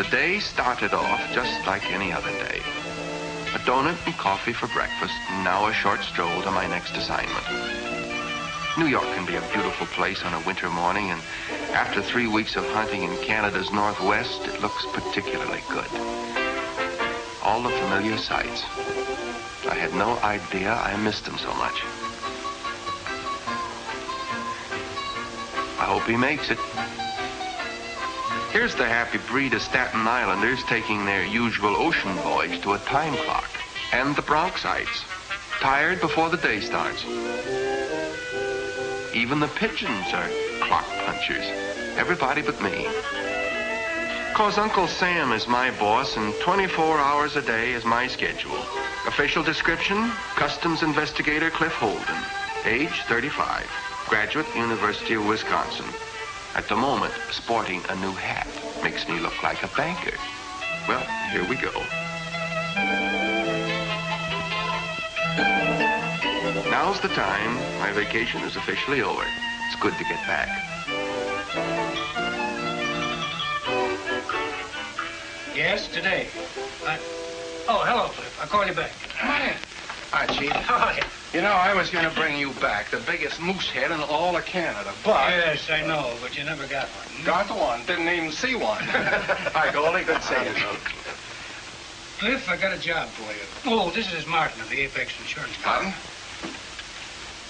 The day started off just like any other day. A donut and coffee for breakfast, and now a short stroll to my next assignment. New York can be a beautiful place on a winter morning, and after 3 weeks of hunting in Canada's Northwest, it looks particularly good. All the familiar sights. I had no idea I missed them so much. I hope he makes it. Here's the happy breed of Staten Islanders taking their usual ocean voyage to a time clock. And the Bronxites, tired before the day starts. Even the pigeons are clock punchers. Everybody but me. 'Cause Uncle Sam is my boss and 24 hours a day is my schedule. Official description, Customs Investigator Cliff Holden. Age 35. Graduate, University of Wisconsin. At the moment, sporting a new hat. Makes me look like a banker. Well, here we go. Now's the time. My vacation is officially over. It's good to get back. Yes, today. Oh, hello, Cliff. I'll call you back. Come on in. Hi, Chief. Hi. You know, I was going to bring you back, the biggest moose head in all of Canada, but... Yes, I know, but you never got one. Got one. Didn't even see one. Hi, Goldie. Good to see you. Cliff, I got a job for you. Oh, this is Martin of the Apex Insurance Company. Martin?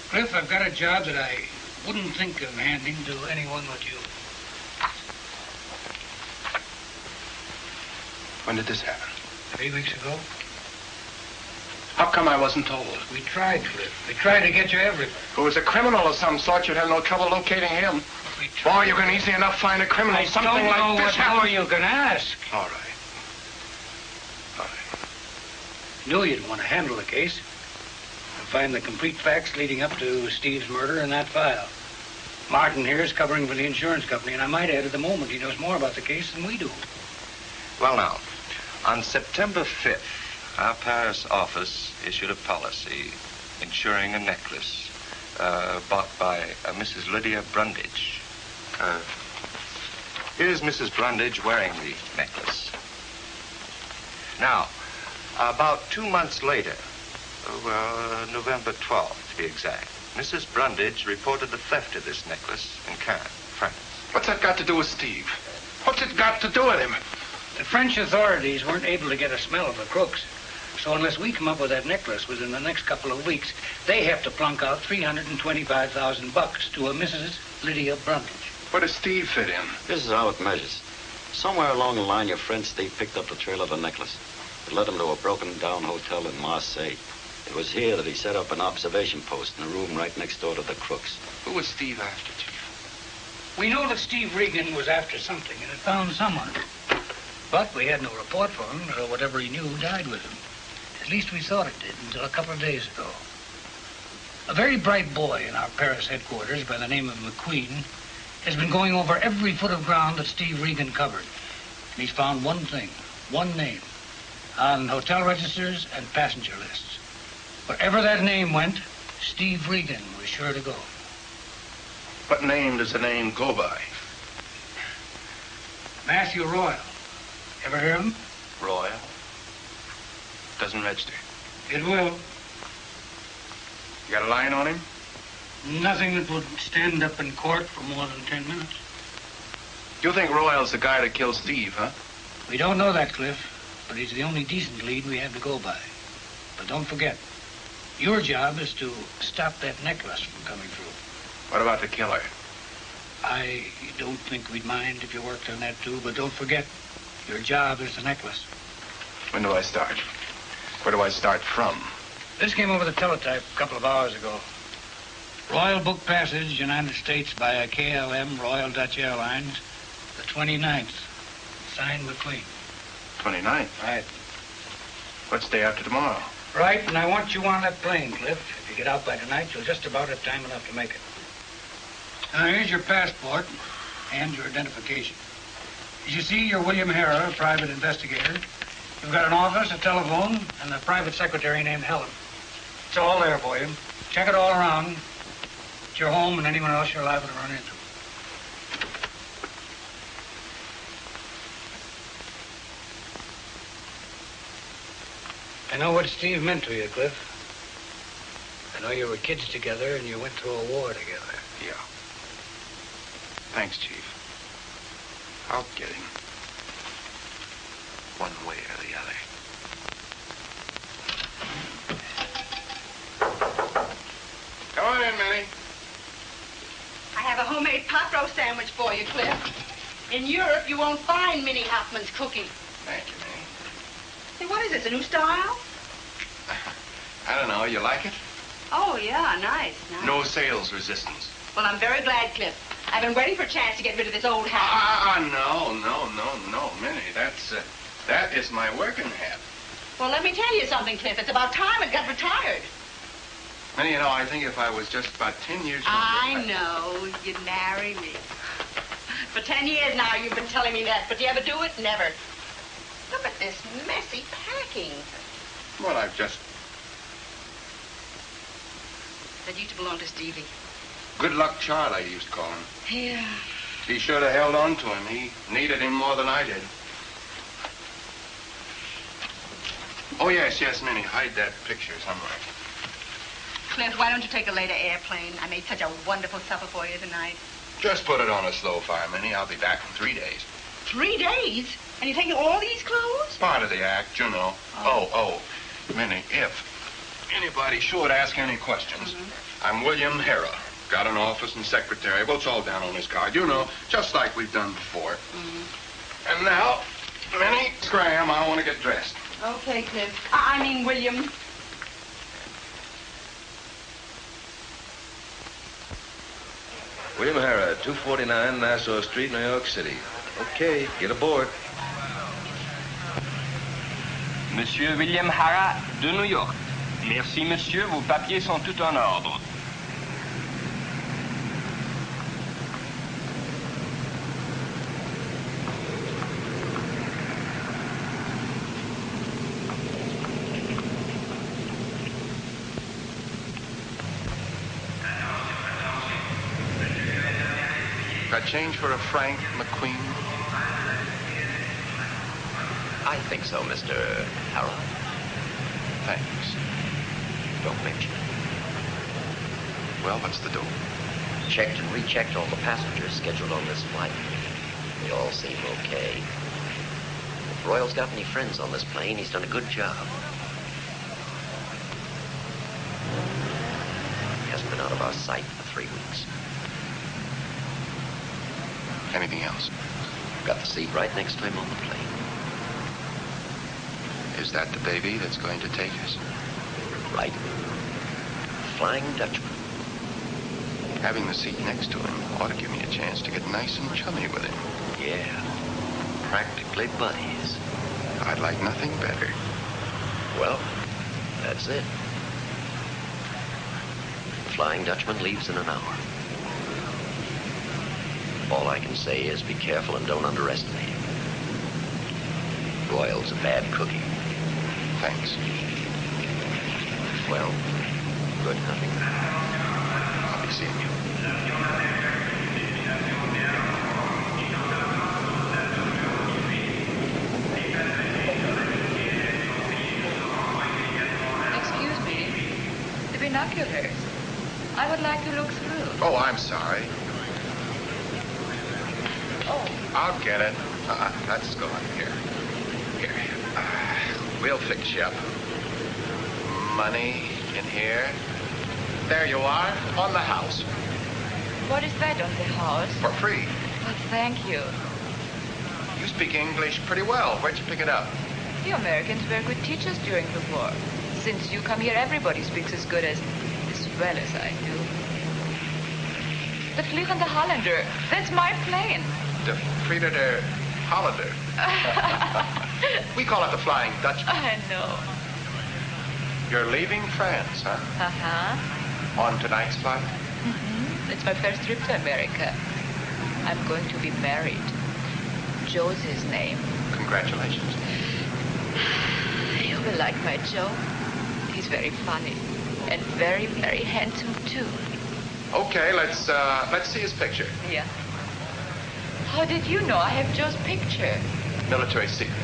Cliff, I've got a job that I wouldn't think of handing to anyone but you. When did this happen? 3 weeks ago. How come I wasn't told? We tried, Cliff. We tried to get you everywhere. If it was a criminal of some sort, you'd have no trouble locating him. We tried. Boy, you can easily enough find a criminal. I Something don't know like this what more you can ask. All right. All right. Knew you'd want to handle the case. And find the complete facts leading up to Steve's murder in that file. Martin here is covering for the insurance company, and I might add at the moment he knows more about the case than we do. Well, now, on September 5th, our Paris office issued a policy insuring a necklace bought by Mrs. Lydia Brundage. Here's Mrs. Brundage wearing the necklace. Now, about 2 months later, November 12th to be exact, Mrs. Brundage reported the theft of this necklace in Cannes, France. What's that got to do with Steve? What's it got to do with him? The French authorities weren't able to get a smell of the crooks. So unless we come up with that necklace within the next couple of weeks, they have to plunk out $325,000 to a Mrs. Lydia Brundage. Where does Steve fit in? This is how it measures. Somewhere along the line, your friend Steve picked up the trail of the necklace. It led him to a broken-down hotel in Marseille. It was here that he set up an observation post in a room right next door to the crooks. Who was Steve after, Chief? We know that Steve Regan was after something and had found someone. But we had no report for him, or whatever he knew died with him. At least we thought it did until a couple of days ago. A very bright boy in our Paris headquarters by the name of McQueen has been going over every foot of ground that Steve Regan covered. And he's found one thing, one name, on hotel registers and passenger lists. Wherever that name went, Steve Regan was sure to go. What name does the name go by? Matthew Royal. Ever hear of him? Royal. Doesn't register. It will. You got a line on him? Nothing that would stand up in court for more than 10 minutes. You think Royal's the guy that killed Steve, huh? We don't know that, Cliff, but he's the only decent lead we have to go by. But don't forget, your job is to stop that necklace from coming through. What about the killer? I don't think we'd mind if you worked on that, too, but don't forget, your job is the necklace. When do I start? Where do I start from? This came over the teletype a couple of hours ago. Royal Book Passage, United States by a KLM, Royal Dutch Airlines, the 29th. Signed McQueen. 29th? Right. What's day after tomorrow? Right, and I want you on that plane, Cliff. If you get out by tonight, you'll just about have time enough to make it. Now, here's your passport and your identification. As you see, you're William Harrer, a private investigator. You've got an office, a telephone, and a private secretary named Helen. It's all there for you. Check it all around. It's your home and anyone else you're liable to run into. I know what Steve meant to you, Cliff. I know you were kids together and you went through a war together. Yeah. Thanks, Chief. I'll get him. One way or the other. Come on in, Minnie. I have a homemade pot roast sandwich for you, Cliff. In Europe, you won't find Minnie Hoffman's cooking. Thank you, Minnie. Hey, what is this, a new style? I don't know. You like it? Oh, yeah, nice. No sales resistance. Well, I'm very glad, Cliff. I've been waiting for a chance to get rid of this old hat. No, Minnie. That is my working hat. Well, let me tell you something, Cliff. It's about time it got retired. Minnie, you know, I think if I was just about 10 years younger... I know. You'd marry me. For 10 years now, you've been telling me that. But do you ever do it? Never. Look at this messy packing. Well, I've just... That used to belong to Stevie. Good Luck Charlie, I used to call him. Yeah. He should have held on to him. He needed him more than I did. Oh, yes, Minnie. Hide that picture somewhere. Cliff, why don't you take a later airplane? I made such a wonderful supper for you tonight. Just put it on a slow fire, Minnie. I'll be back in 3 days. 3 days? And you're taking all these clothes? Part of the act, you know. Oh, Minnie, if anybody should ask any questions, I'm William Hera. Got an office and secretary. Well, it's all down on his card, you know, just like we've done before. And now, Minnie Graham, I want to get dressed. Okay, Cliff. I mean, William. William Hera, 249 Nassau Street, New York City. Okay, get aboard. Monsieur William Hera de New York. Merci, monsieur. Vos papiers sont tout en ordre. Got change for a Frank McQueen? I think so, Mr. Harold. Thanks. Don't mention it. Well, what's the dope? Checked and rechecked all the passengers scheduled on this flight. They all seem okay. If Royal's got any friends on this plane, he's done a good job. He hasn't been out of our sight for 3 weeks. Anything else? Got the seat right next to him on the plane. Is that the baby that's going to take us? Right. Flying Dutchman. Having the seat next to him ought to give me a chance to get nice and chummy with him. Yeah. Practically buddies. I'd like nothing better. Well, that's it. The Flying Dutchman leaves in an hour. All I can say is be careful and don't underestimate him. Royal's a bad cookie. Thanks. Well, good hunting. I'll be seeing you. Excuse me. The binoculars. I would like to look through. Oh, I'm sorry. Oh. I'll get it. That's gone. Here. We'll fix you up. Money in here. There you are, on the house. What is that on the house? For free. Oh, thank you. You speak English pretty well. Where'd you pick it up? The Americans were good teachers during the war. Since you come here, everybody speaks as well as I do. The Vliegende Hollander. That's my plane. The Frieda der Hollander. We call it the Flying Dutchman. I know. You're leaving France, huh? Uh-huh. On tonight's flight? Mm-hmm. It's my first trip to America. I'm going to be married. Joe's his name. Congratulations. You will like my Joe. He's very funny. And very, very handsome, too. Okay, let's see his picture. Yeah. How did you know I have Joe's picture? Military secret.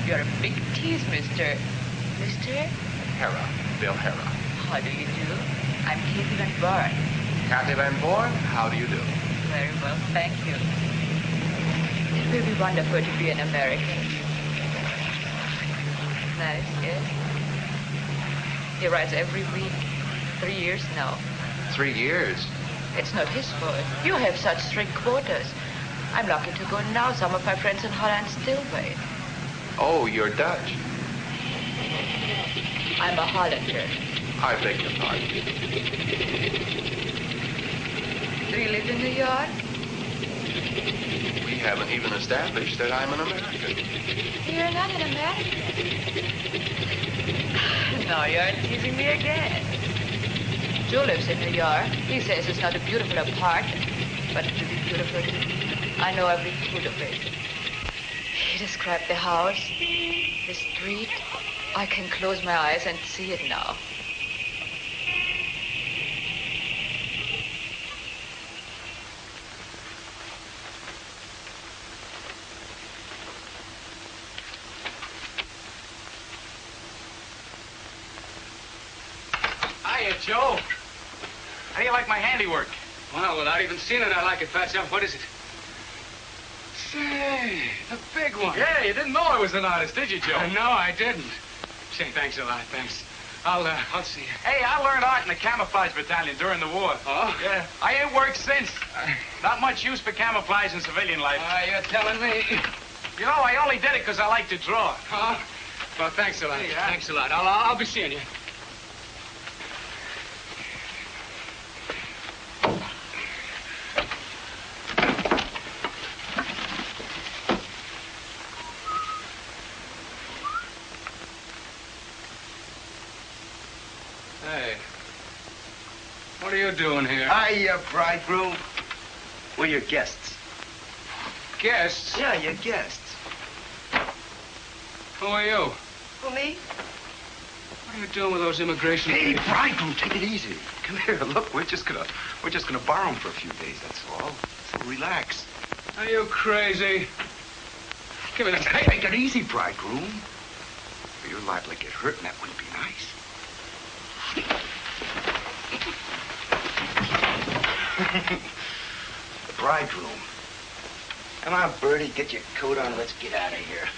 You're a big tease, mister. Mr.? Hera. Bill Hera. How do you do? I'm Kathy Van Born. Kathy Van Born, how do you do? Very well, thank you. It will be wonderful to be an American. Nice, yes? He writes every week. 3 years now. 3 years? It's not his fault. You have such strict quotas. I'm lucky to go now. Some of my friends in Holland still wait. Oh, you're Dutch. I'm a Hollander. I beg your pardon. Do you live in New York? We haven't even established that I'm an American. You're not an American. No, you're teasing me again. Joe lives in New York. He says it's not a beautiful apartment, but it will be beautiful to me. I know every foot of it. He described the house, the street. I can close my eyes and see it now. Hiya, Joe. How do you like my handiwork? Well, without even seeing it, I like it, Fat Chef. What is it? Say, the big one. Yeah, you didn't know I was an artist, did you, Joe? No, I didn't. Say, thanks a lot, thanks. I'll see you. Hey, I learned art in the camouflage battalion during the war. Oh? Yeah. I ain't worked since. Not much use for camouflage in civilian life. You're telling me. You know, I only did it because I like to draw. Huh? Well, thanks a lot. Hey, thanks a lot. I'll be seeing you. Hey, what are you doing here? Hiya, bridegroom. We're your guests. Guests? Yeah, your guests. Who are you? Who, me? What are you doing with those immigration Hey, papers? bridegroom, take it easy. Come here. Look, we're just gonna borrow them for a few days. That's all. So relax. Are you crazy? Give me that. Hey, take it easy, bridegroom. You're liable to get hurt, and that wouldn't be nice. The bridegroom. Come on, Bertie, get your coat on. Let's get out of here.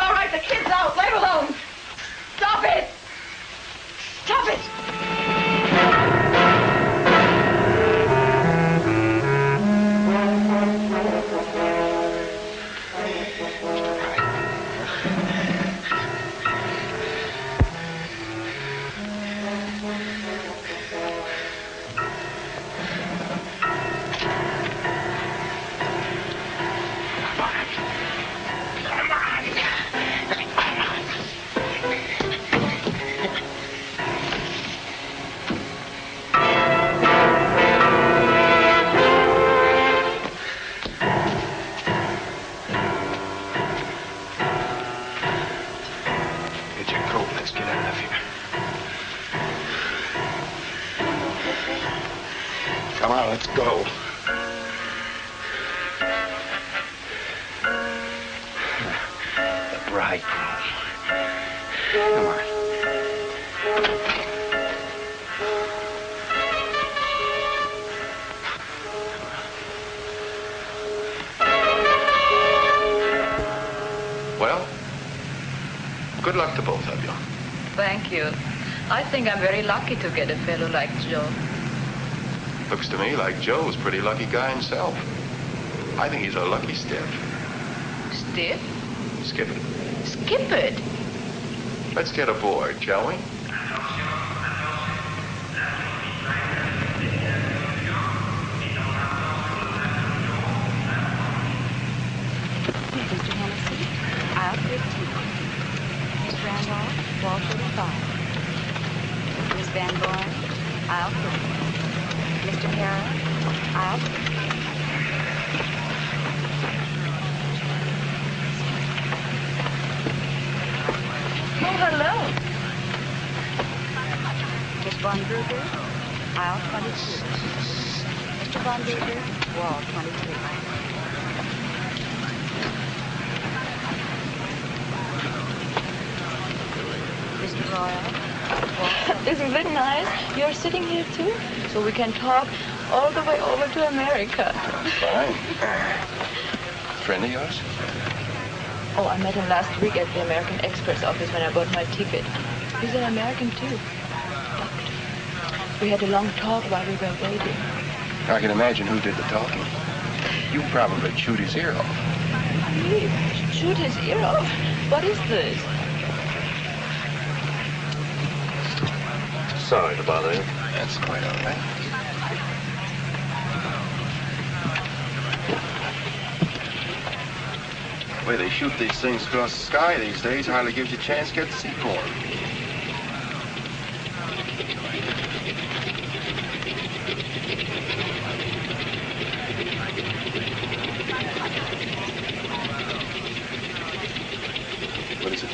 All right, the kid's out. Let him alone. Stop it. Stop it. Get your coat. Let's get out of here. Come on, let's go. The bridegroom. Come on. Well, good luck to both of you. Thank you. I think I'm very lucky to get a fellow like Joe. Looks to me like Joe's a pretty lucky guy himself. I think he's a lucky stiff. Stiff? Skip it. Skip it. Let's get aboard, shall we? Did you have handoff, wall 45. Miss Van Born, aisle 3. Mr. Hara, aisle 3. Oh, hello. Miss Von Brugger, aisle 22. Mr. Von Brugger, wall 22. Mr. Royal, wall 22. Isn't it nice? You're sitting here too, so we can talk all the way over to America. Fine. Friend of yours? Oh, I met him last week at the American Express office when I bought my ticket. He's an American too. Doctor. We had a long talk while we were waiting. I can imagine who did the talking. You probably chewed his ear off. Me? Shoot his ear off? What is this? Sorry to bother you. That's quite all right. The way they shoot these things across the sky these days hardly gives you a chance to get to see corn. What is it?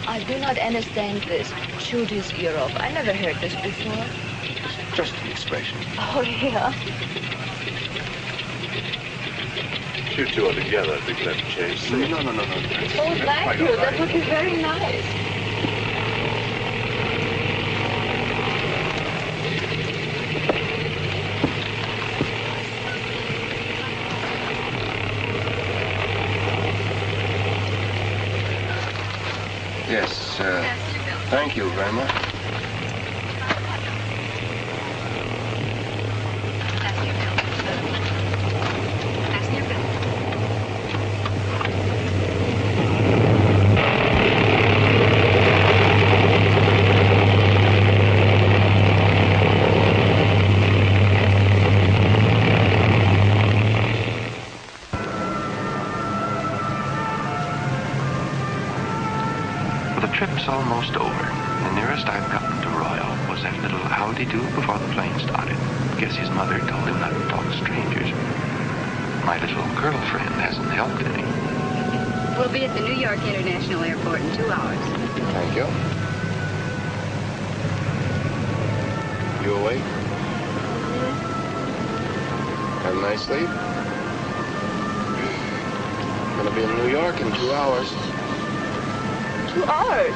I do not understand this. Shoot his ear off. I never heard this before. Just an expression. Oh, yeah. You two are together. I think you have to change things. No. Oh, thank you. That would be very nice. Yes, thank you very much. Trip's almost over. The nearest I've gotten to Royal was that little howdy-do before the plane started. Guess his mother told him not to talk to strangers. My little girlfriend hasn't helped any. We'll be at the New York International Airport in 2 hours. Thank you. You awake? Have a nice sleep? I'm gonna be in New York in 2 hours. 2 hours.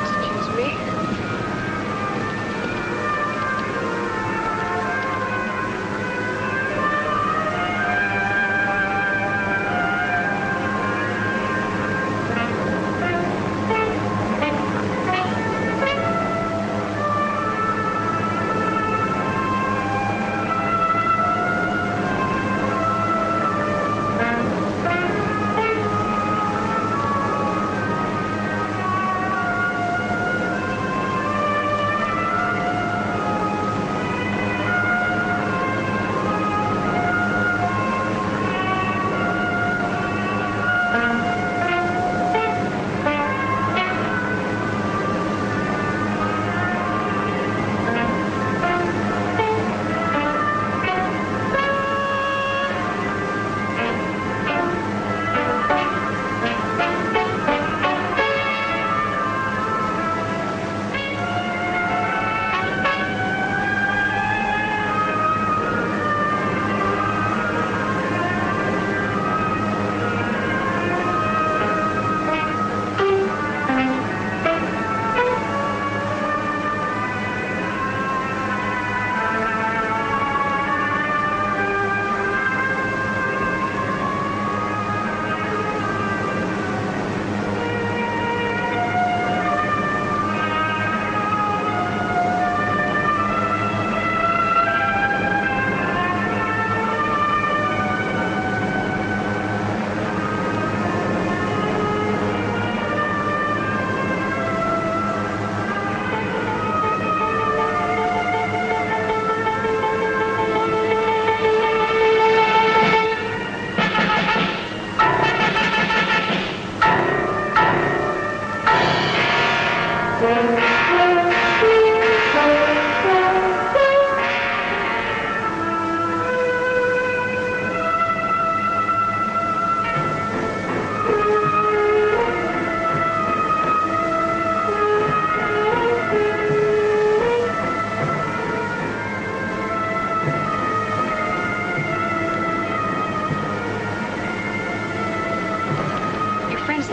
Excuse me.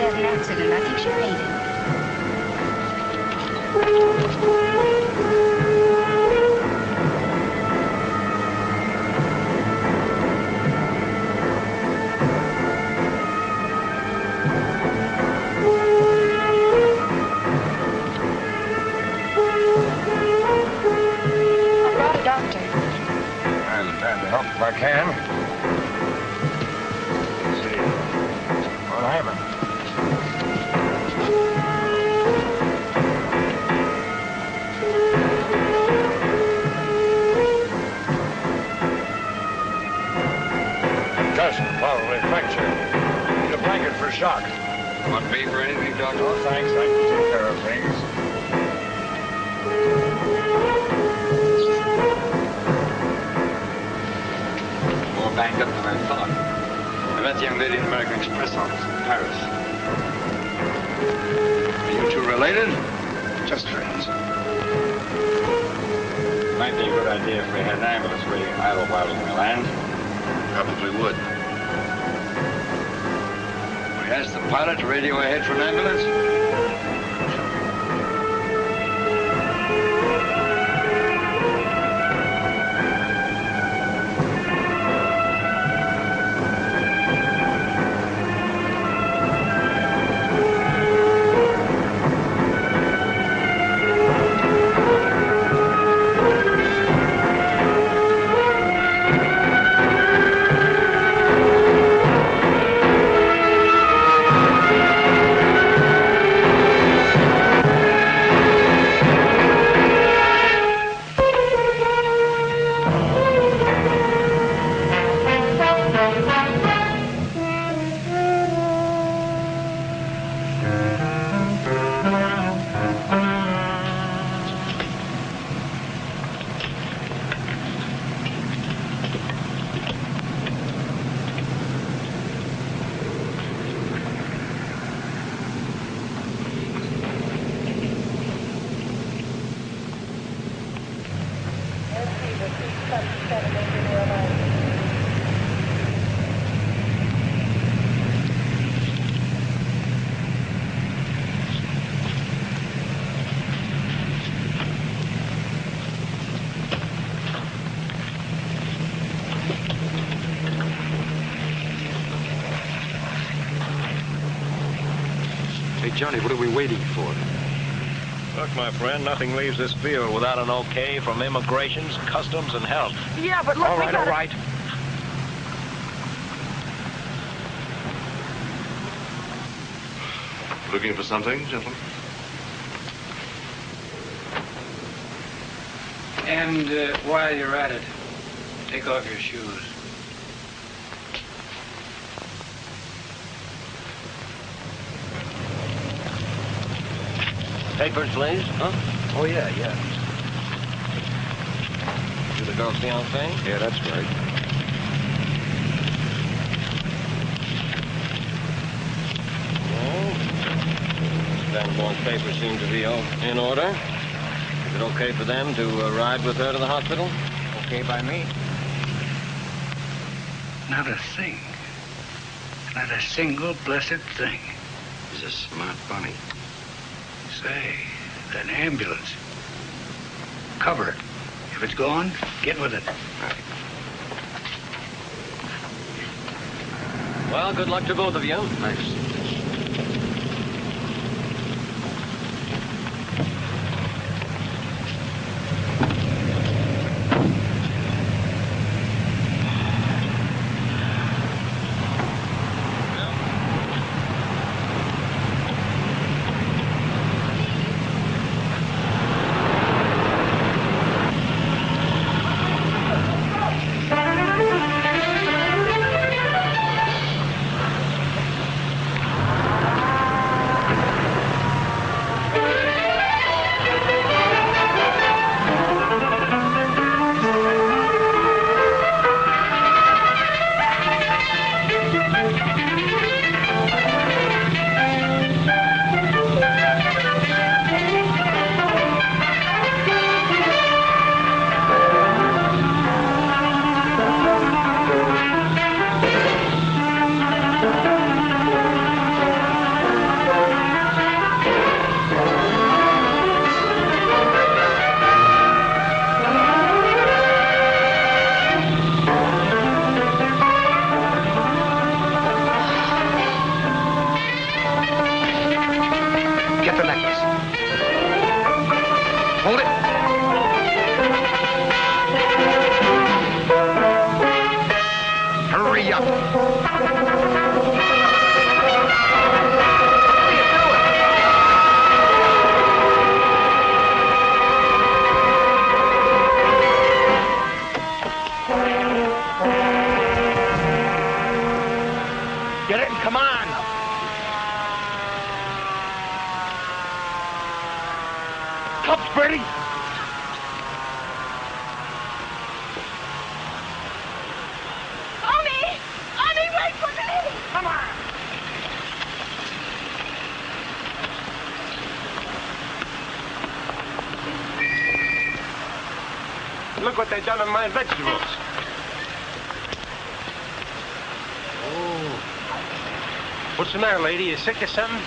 had an accident. I think she fainted. I brought a doctor. I'm glad to help if I can. Let's see. What happened? Concussion, probably fracture. Need a blanket for shock. Want me for anything, Doctor? Oh, thanks. I can take care of things. More banged up than I thought. I met the young lady in the American Express office in Paris. Are you two related? Just friends. Might be a good idea if we had an ambulance waiting idle while we land. Probably would. We asked the pilot to radio ahead for an ambulance. Hey, Johnny, what are we waiting for? Look, my friend, nothing leaves this field without an okay from immigrations, customs, and health. Yeah, but look, All right, all right. Looking for something, gentlemen? And while you're at it, take off your shoes. Papers, please? Huh? Oh, yeah. You the girl's fiancé? Yeah, that's right. Well, Van Born's papers seem to be in order. Is it okay for them to ride with her to the hospital? Okay by me. Not a thing. Not a single blessed thing. He's a smart bunny. Say, that ambulance. Cover it. If it's gone, get with it. Well, good luck to both of you. Thanks. the necklace. Hold it. Hurry up. Get it? Come on. Cups, Brady. Arnie, wait for me! Come on. Look what they done on my vegetables. Oh. What's the matter, lady? You sick or something?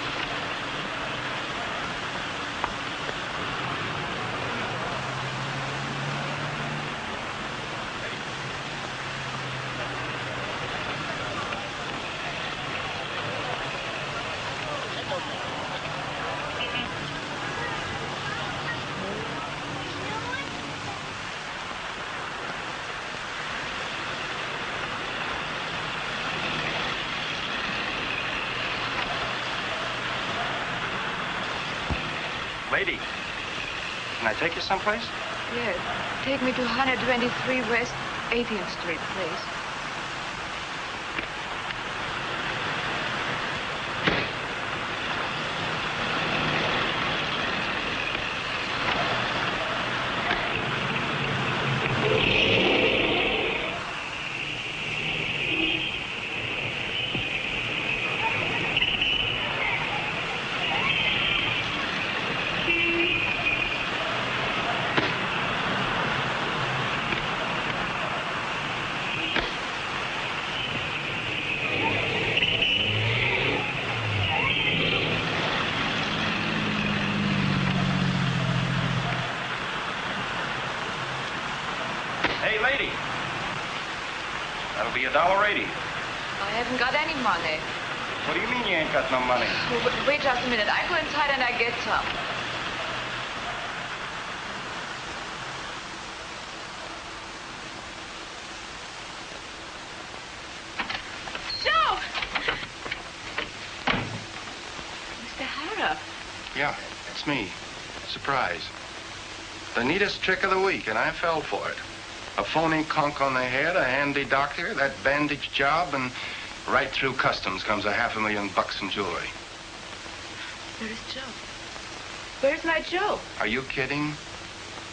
Lady, can I take you someplace? Yes. Take me to 123 West 18th Street, please. That'll be $1.80. I haven't got any money. What do you mean you ain't got no money? Wait just a minute. I go inside and I get some. Joe! Mr. Hara. Yeah, it's me. Surprise. The neatest trick of the week, and I fell for it. A phony conk on the head, a handy doctor, that bandage job, and right through customs comes $500,000 in jewelry. Where is Joe? Where's my Joe? Are you kidding?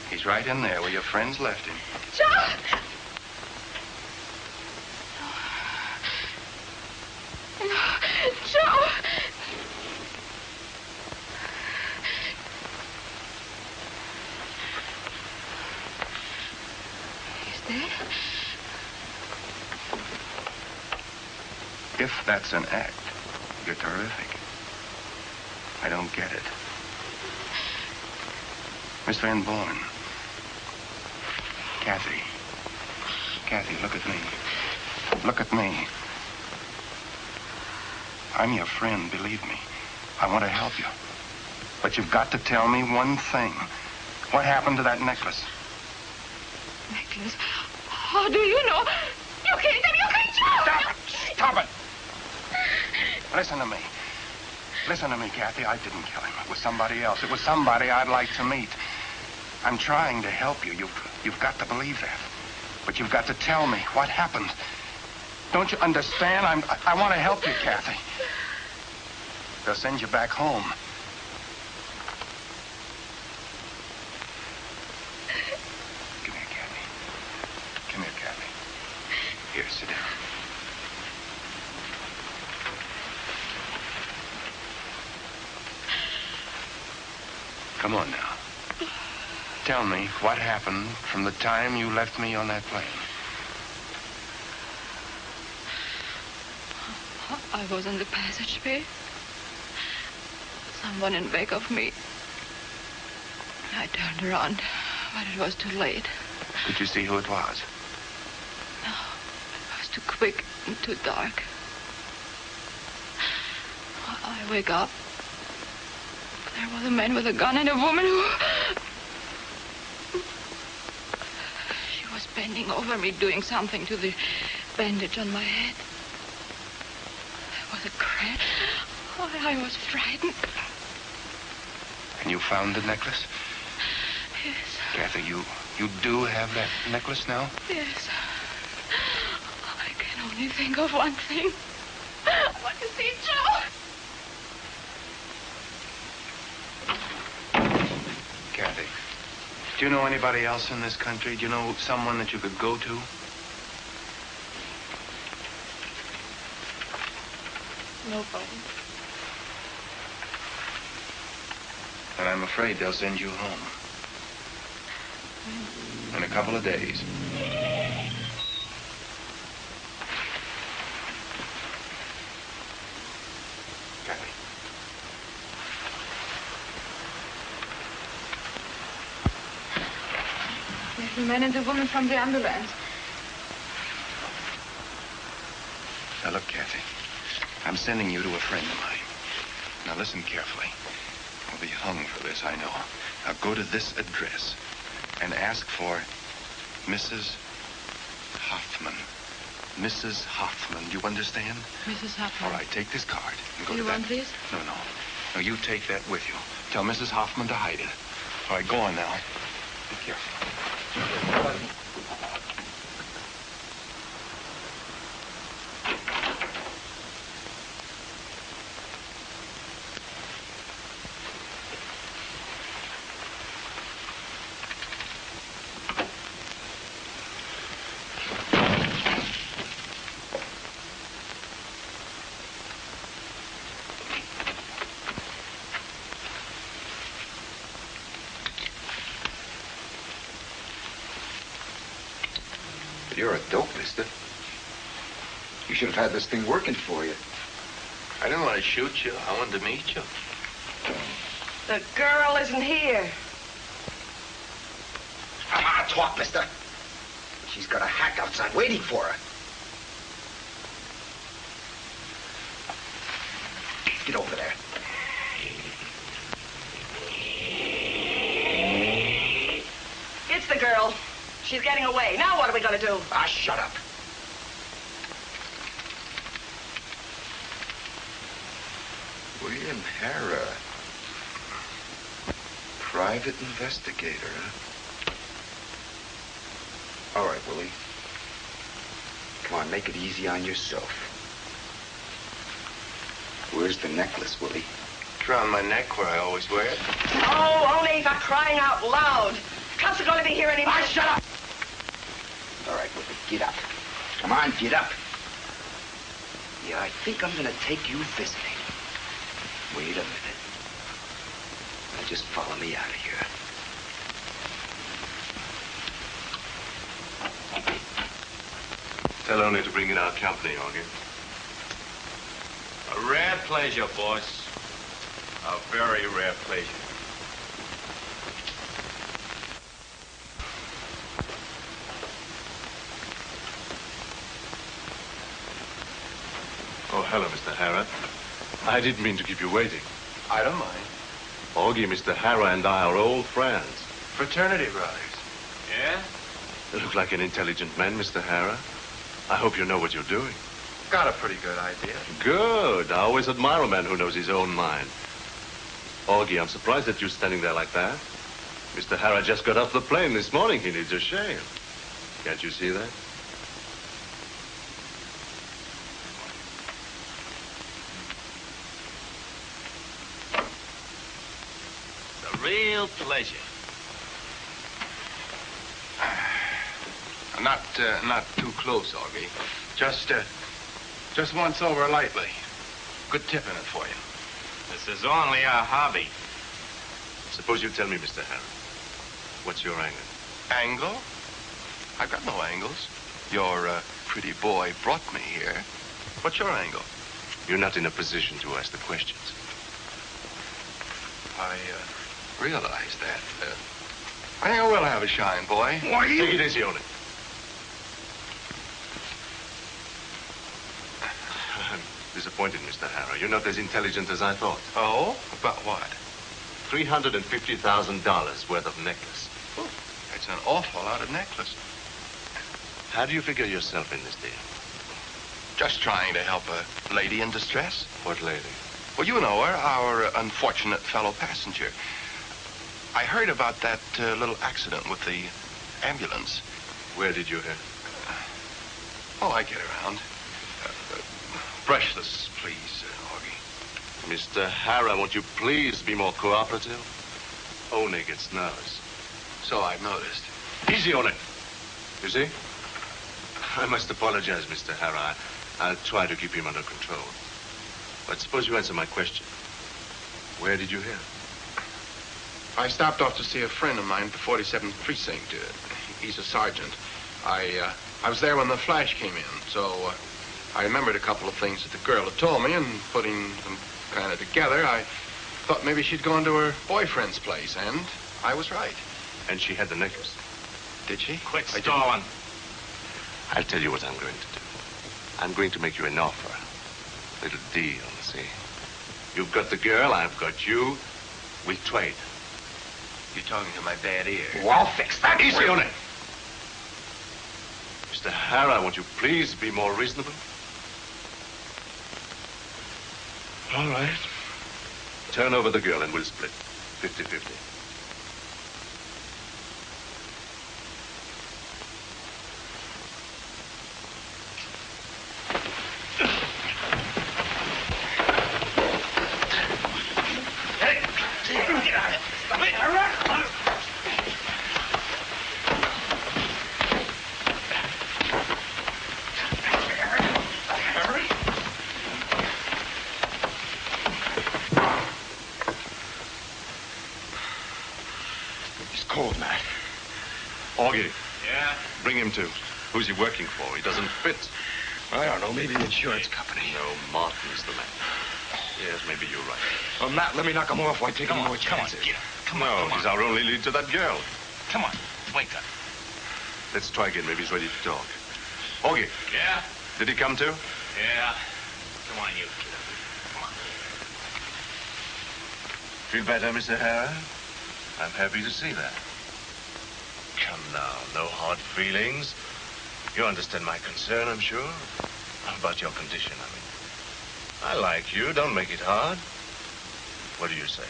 He's right in there where your friends left him. Joe! Joe! Dead? If that's an act, you're terrific. I don't get it. Miss Van Born. Kathy. Kathy, look at me. Look at me. I'm your friend, believe me. I want to help you. But you've got to tell me one thing. What happened to that necklace? Necklace? How do you know? You killed him! You killed Joe! Stop it! Stop it! Listen to me. Listen to me, Kathy. I didn't kill him. It was somebody else. It was somebody I'd like to meet. I'm trying to help you. You've got to believe that. But you've got to tell me what happened. Don't you understand? I want to help you, Kathy. They'll send you back home. Come here, Kathy. Come here, Kathy. Here, sit down. Come on now. Tell me what happened from the time you left me on that plane. I was on the passageway. Someone in back of me. I turned around, but it was too late. Did you see who it was? No, it was too quick and too dark. I wake up. There was a man with a gun and a woman who... She was bending over me, doing something to the bandage on my head. There was a crash. Oh, I was frightened. And you found the necklace? Yes. Kathy, you do have that necklace now? Yes. I can only think of one thing. I want to see Joe. Kathy, do you know anybody else in this country? Do you know someone that you could go to? Nobody. And I'm afraid they'll send you home. In a couple of days. Kathy. There's the man and the woman from the ambulance. Now look, Kathy. I'm sending you to a friend of mine. Now listen carefully. I'll be hung for this, I know. Now go to this address and ask for Mrs. Hoffman. Mrs. Hoffman, do you understand? Mrs. Hoffman. All right, take this card and go Do to you that. want this? No, no. No, you take that with you. Tell Mrs. Hoffman to hide it. All right, go on now. Be careful. You're a dope, mister. You should have had this thing working for you. I didn't want to shoot you. I wanted to meet you. The girl isn't here. Come on, talk, mister. She's got a hack outside waiting for her. Get over there. It's the girl. She's getting away. Now what are we going to do? Ah, shut up. William Hara. Private investigator, huh? All right, Willie. Come on, make it easy on yourself. Where's the necklace, Willie? It's around my neck where I always wear it. Oh, only for crying out loud. Cops are going to be here any minute. Ah, shut up! All right, Willie, get up. Come on, get up. Yeah, I think I'm gonna take you visiting. Wait a minute. Now just follow me out of here. Tell only to bring in our company, Augie. A rare pleasure, boss. A very rare pleasure. Oh, hello, Mr. Hara. I didn't mean to keep you waiting. I don't mind. Augie, Mr. Hara and I are old friends. Fraternity brothers. Yeah? You look like an intelligent man, Mr. Hara. I hope you know what you're doing. Got a pretty good idea. Good. I always admire a man who knows his own mind. Augie, I'm surprised at you standing there like that. Mr. Hara just got off the plane this morning. He needs a shave. Can't you see that? A real pleasure. Not too close, Augie. Just once over lightly. Good tip in it for you. This is only a hobby. Suppose you tell me, Mr. Hara. What's your angle? Angle? I've got no angles. Your pretty boy brought me here. What's your angle? You're not in a position to ask the questions. I realize that. I think I will have a shine, boy. Take it easy on it. I'm disappointed, Mr. Hara. You're not as intelligent as I thought. Oh? About what? $350,000 worth of necklace. Oh, that's an awful lot of necklace. How do you figure yourself in this deal? Just trying to help a lady in distress. What lady? Well, you know her, our unfortunate fellow passenger. I heard about that little accident with the ambulance. Where did you hear? Oh, I get around. Brush this, please, Augie. Mr. Hara, won't you please be more cooperative? Only gets nervous. So I've noticed. Easy on it. You see? I must apologize, Mr. Hara. I'll try to keep him under control. But suppose you answer my question. Where did you hear? I stopped off to see a friend of mine at the 47th Precinct. He's a sergeant. I was there when the flash came in, so I remembered a couple of things that the girl had told me, and putting them kind of together, I thought maybe she'd gone to her boyfriend's place, and I was right. And she had the necklace. Did she? Quit stalling. I'll tell you what I'm going to do. I'm going to make you an offer. A little deal, see? You've got the girl, I've got you. We trade. You're talking to my bad ear. Oh, I'll fix that. Easy on it. Mr. Hara, won't you please be more reasonable? All right. Turn over the girl and we'll split. 50-50. Augie. Yeah? Bring him to. Who's he working for? He doesn't fit. I don't know. Maybe the insurance company. No, Martin's the man. Yes, maybe you're right. Well, Matt, let me knock him off. Why take any more chances? Come on, he's our only lead to that girl. Come on. Wake up. Let's try again. Maybe he's ready to talk. Augie. Yeah? Did he come to? Yeah. Come on, you. Come on. Feel better, Mr. Hara? I'm happy to see that. Come now, no hard feelings. You understand my concern, I'm sure. About your condition, I mean. I like you. Don't make it hard. What do you say?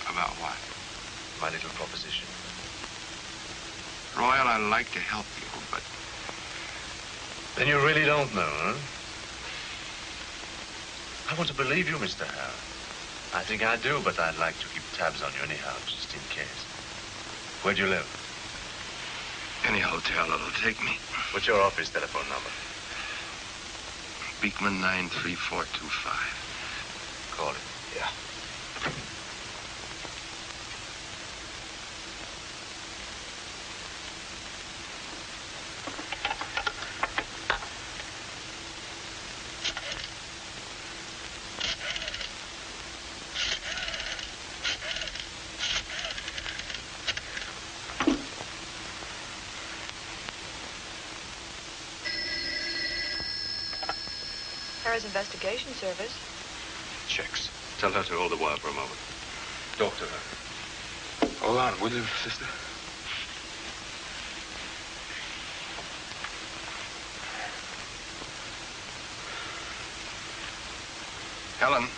About what? My little proposition. Royal, I'd like to help you, but... Then you really don't know, huh? I want to believe you, Mr. Hara. I think I do, but I'd like to keep tabs on you anyhow, just in case. Where do you live? Any hotel that'll take me. What's your office telephone number? Beekman 93425. Call it. Yeah. Investigation Service. Checks. Tell her to hold the wire for a moment. Talk to her. Hold on, will you, sister? Helen,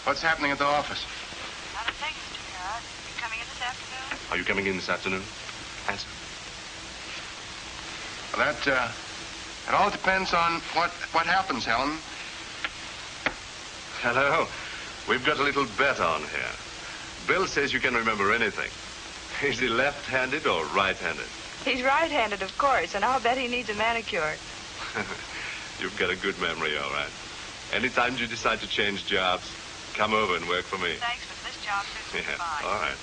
what's happening at the office? Not a thing, Mr. Hara. You coming in this afternoon? Are you coming in this afternoon? Answer. Well, that, it all depends on what happens, Helen. Hello. We've got a little bet on here. Bill says you can remember anything. Is he left-handed or right-handed? He's right-handed, of course, and I'll bet he needs a manicure. You've got a good memory, all right. Anytime you decide to change jobs, come over and work for me. Thanks, but this job fits me fine. All right.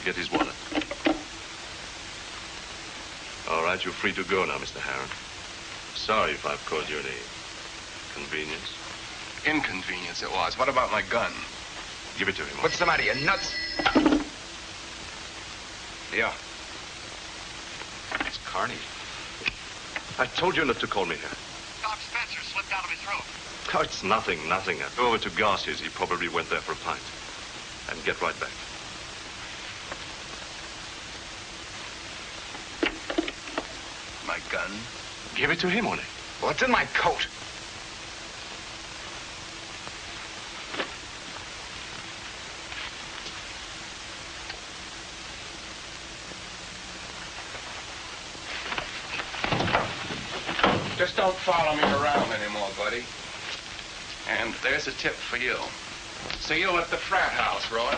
Get his wallet. All right, you're free to go now, Mr. Hara. Sorry if I've caused you any convenience. Inconvenience it was. What about my gun? Give it to him. What's the matter, you nuts? Yeah. It's Carney. I told you not to call me here. Doc Spencer slipped out of his room. Oh, it's nothing. Go over to Garcia's. He probably went there for a pint. And get right back. My gun? Give it to him, Ole. What's in my coat? Just don't follow me around anymore, buddy. And there's a tip for you. See you at the frat house, Royal.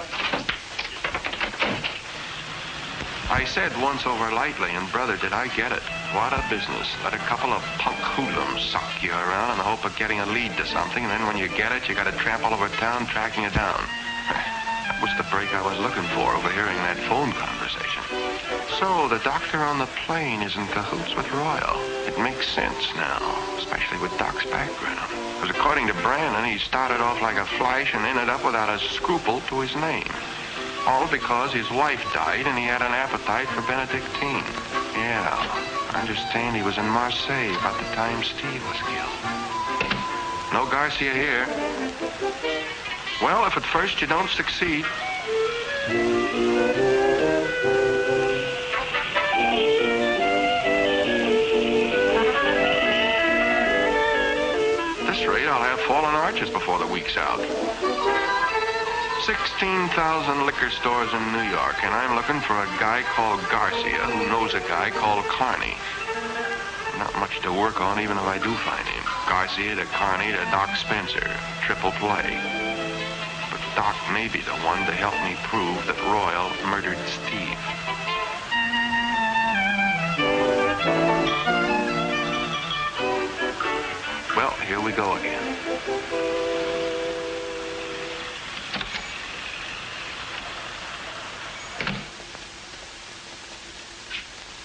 I said once over lightly, and brother, did I get it. What a business. Let a couple of punk hoodlums suck you around in the hope of getting a lead to something, and then when you get it, you got to tramp all over town tracking it down. That was the break I was looking for, overhearing that phone conversation. So, the doctor on the plane is in cahoots with Royal. It makes sense now, especially with Doc's background. Because according to Brandon, he started off like a flash and ended up without a scruple to his name. All because his wife died and he had an appetite for Benedictine. Yeah, I understand he was in Marseille about the time Steve was killed. No Garcia here. Well, if at first you don't succeed... At this rate, I'll have fallen arches before the week's out. 16,000 liquor stores in New York, and I'm looking for a guy called Garcia who knows a guy called Carney. Not much to work on, even if I do find him. Garcia to Carney to Doc Spencer. Triple play. But Doc may be the one to help me prove that Royal murdered Steve. Well, here we go again.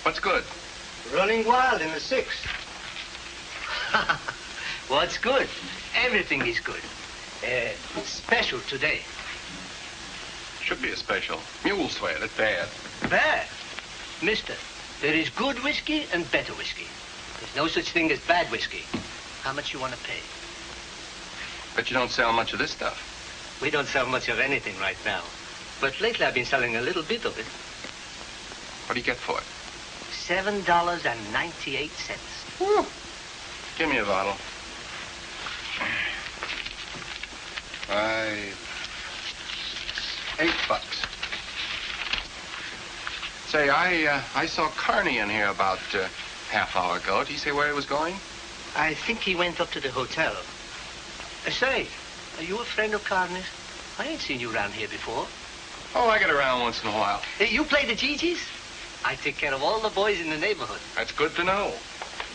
What's good? Running wild in the sixth. What's good? Everything is good. Special today. Should be a special. Mule sweat at bad. Bad? Mister, there is good whiskey and better whiskey. There's no such thing as bad whiskey. How much you want to pay? Bet you don't sell much of this stuff. We don't sell much of anything right now. But lately I've been selling a little bit of it. What do you get for it? $7.98. Woo. Give me a bottle. $8. Say, I saw Carney in here about half hour ago. Did he say where he was going? I think he went up to the hotel. Say, are you a friend of Carney's? I ain't seen you around here before. Oh, I get around once in a while. Hey, you play the Gigi's? I take care of all the boys in the neighborhood. That's good to know.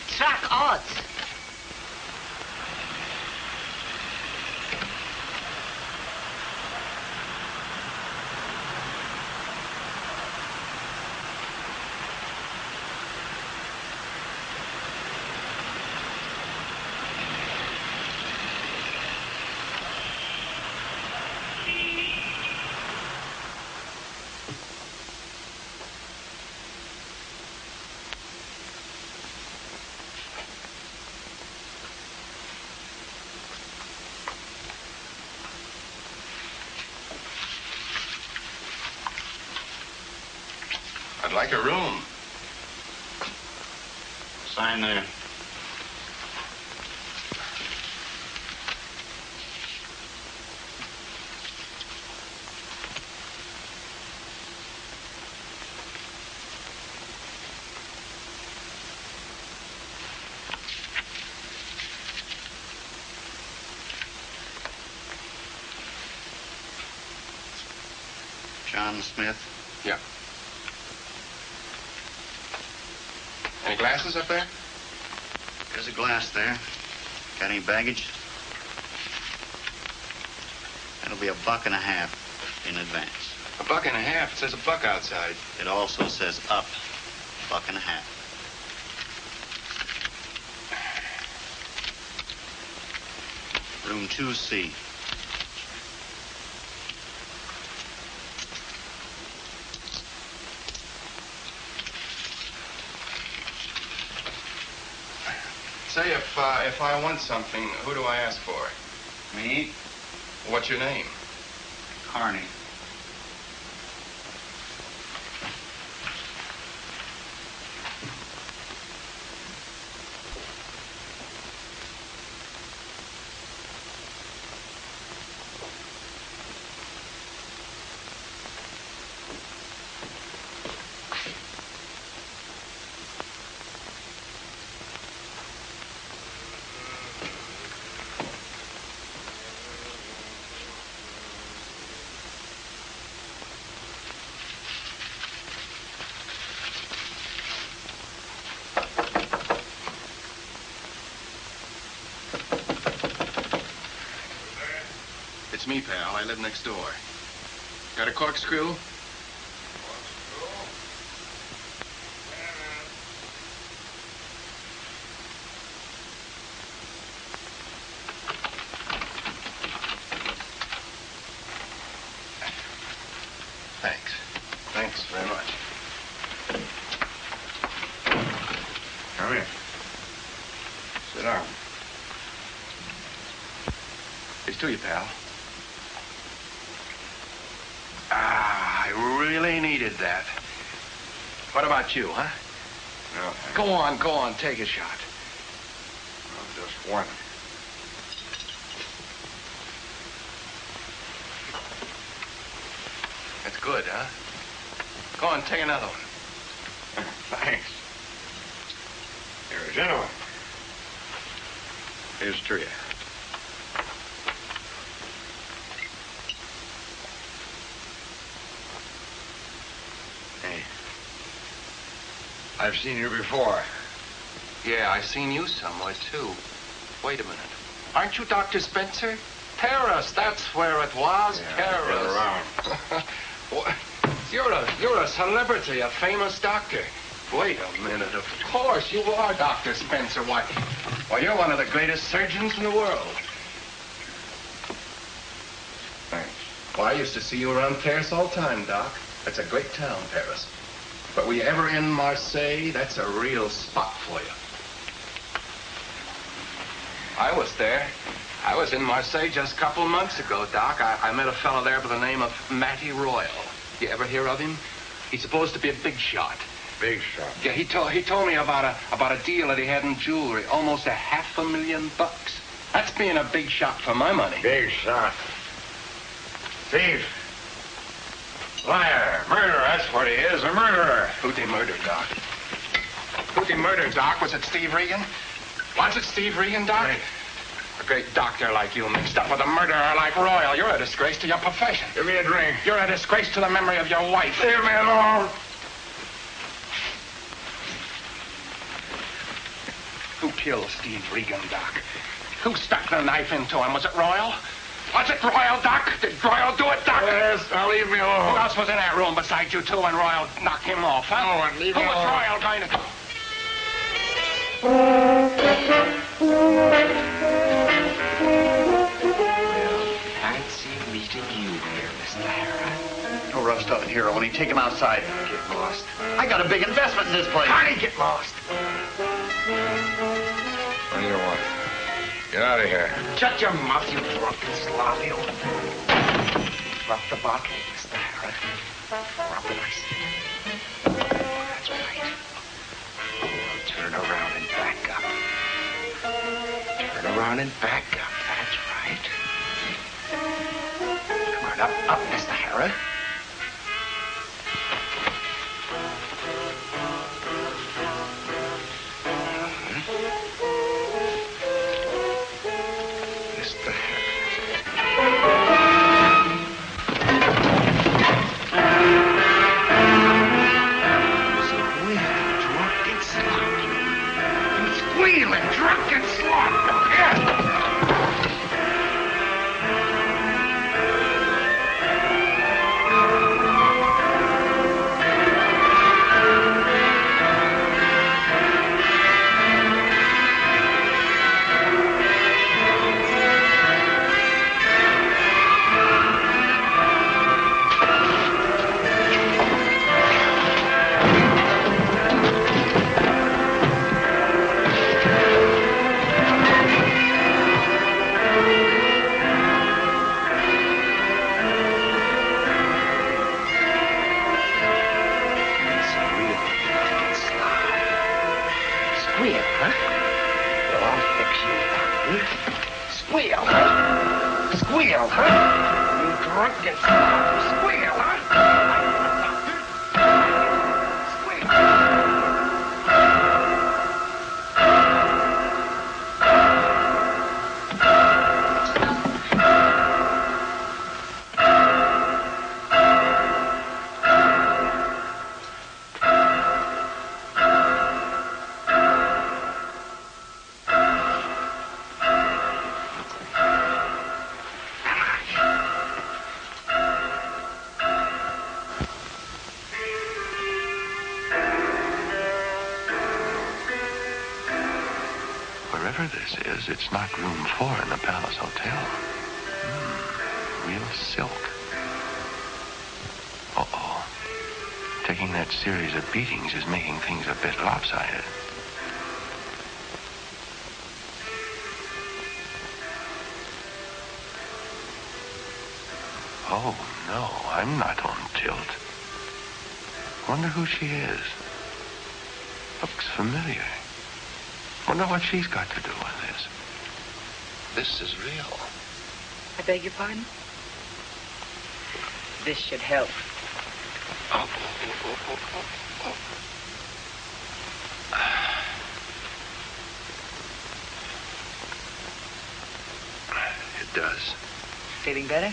Track odds. I'd like a room. Sign there. John Smith. Yeah. Any glasses up there? There's a glass there. Got any baggage? That'll be $1.50 in advance. $1.50? It says $1 outside. It also says up $1.50. Room 2C. Say, if I want something, who do I ask for? Me? What's your name? Carney. It's me, pal. I live next door. Got a corkscrew? Thanks. Thanks very much. Come in. Sit down. Here's to you, pal. I really needed that. What about you, huh? No, Go on, take a shot. just one. That's good, huh? Go on, take another one. Thanks. Here's another one. Here's to you. Hey. I've seen you before. Yeah, I've seen you somewhere, too. Wait a minute. Aren't you Dr. Spencer? Paris, that's where it was. Yeah, Paris. been around. What? You're a celebrity, a famous doctor. Wait a minute. Of course, you are Dr. Spencer. Why, you're one of the greatest surgeons in the world. Thanks. Well, I used to see you around Paris all the time, Doc. That's a great town, Paris. But were you ever in Marseille? That's a real spot for you. I was there. I was in Marseille just a couple of months ago, Doc. I met a fellow there by the name of Matty Royal. You ever hear of him? He's supposed to be a big shot. Big shot? Yeah, he told me about a deal that he had in jewelry. Almost $500,000. That's being a big shot for my money. Big shot. Thief. Liar. Murderer. That's what he is. A murderer. Who'd they murder, Doc? Who'd they murder, Doc? Was it Steve Regan? Was it Steve Regan, Doc? Right. A great doctor like you mixed up with a murderer like Royal. You're a disgrace to your profession. Give me a drink. You're a disgrace to the memory of your wife. Leave me alone. Who killed Steve Regan, Doc? Who stuck the knife into him? Was it Royal? Was it Royal, Doc? Did Royal do it, Doc? Yes, now leave me alone. Who else was in that room besides you two when Royal knocked him off, huh? No one, leave Who me was alone. Royal going to... Fancy meeting you here, Mr. Harrah. No rough stuff in here, only take him outside. Get lost. I got a big investment in this place. Honey, get lost. What do you want? Get out of here. Shut your mouth, you drunken slob, you. Drop the bottle, Mr. Harrah. Drop it, I said. That's right. Now turn around and back up. Turn around and back up. That's right. Come on, up, Mr. Harrah. Mr. Squealing, drunken slop. Yeah. Squeal, huh? Squeal, huh? You drunken son. Squeal, huh? Wherever this is, it's not room 4 in the Palace Hotel. Real silk. Uh-oh. Taking that series of beatings is making things a bit lopsided. Oh, no, I'm not on tilt. Wonder who she is. Looks familiar. Wonder what she's got to do with this. This is real. I beg your pardon? This should help. Oh. It does. Feeling better?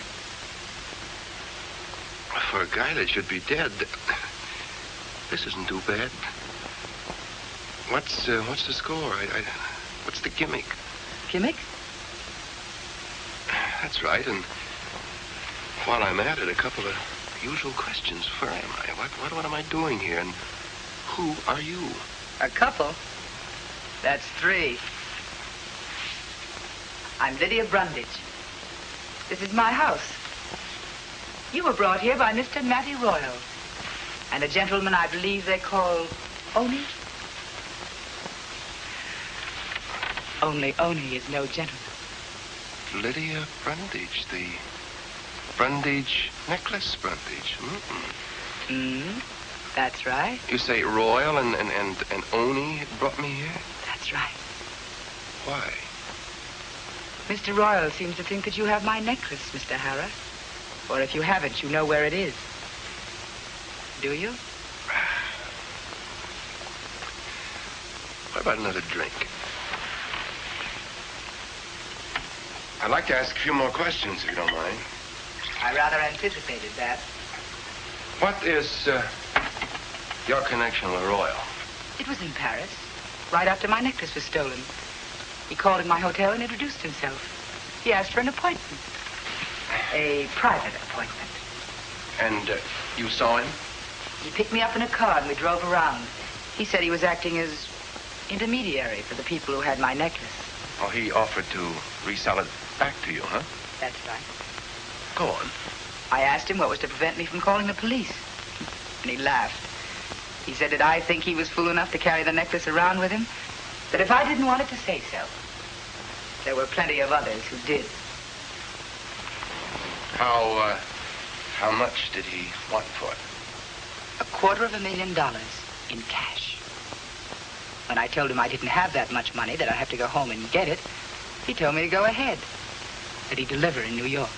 For a guy that should be dead, this isn't too bad. What's the score? What's the gimmick? Gimmick? That's right, and while I'm at it, a couple of usual questions. Where am I? What am I doing here? And who are you? A couple? That's 3. I'm Lydia Brundage. This is my house. You were brought here by Mr. Matty Royal and a gentleman I believe they call Oni. Only Oni is no gentleman. Lydia Brundage, the Brundage necklace Brundage. That's right. You say Royal and Oni brought me here? That's right. Why? Mr. Royal seems to think that you have my necklace, Mr. Harrah. Or if you haven't, you know where it is. Do you? What about another drink? I'd like to ask a few more questions, if you don't mind. I rather anticipated that. What is your connection with Royal? It was in Paris, right after my necklace was stolen. He called in my hotel and introduced himself. He asked for an appointment. A private appointment. And you saw him? He picked me up in a car and we drove around. He said he was acting as intermediary for the people who had my necklace. Oh, he offered to resell it back to you, huh? That's right. Go on. I asked him what was to prevent me from calling the police. And he laughed. He said that I think he was fool enough to carry the necklace around with him, that if I didn't want it to say so, there were plenty of others who did. How much did he want for it? $250,000 in cash. When I told him I didn't have that much money, that I'd have to go home and get it, he told me to go ahead, that he'd deliver in New York.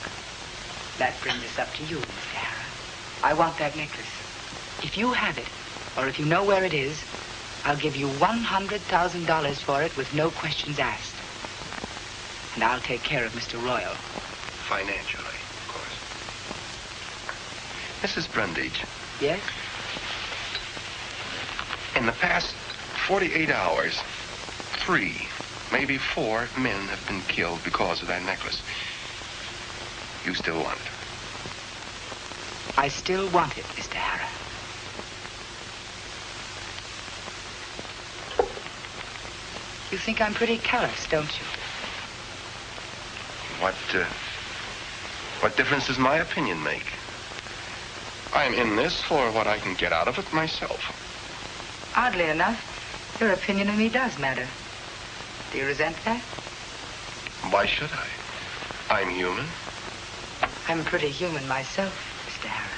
That brings us up to you, Mr. Harrah. I want that necklace. If you have it, or if you know where it is, I'll give you $100,000 for it with no questions asked. And I'll take care of Mr. Royal. Financially, of course. Mrs. Brundage. Yes? In the past 48 hours, 3, maybe 4 men have been killed because of that necklace. You still want it? I still want it, Mr. Harrah. You think I'm pretty callous, don't you? What difference does my opinion make? I'm in this for what I can get out of it myself. Oddly enough, your opinion of me does matter. Do you resent that? Why should I? I'm human. I'm pretty human myself, Mr. Harrah.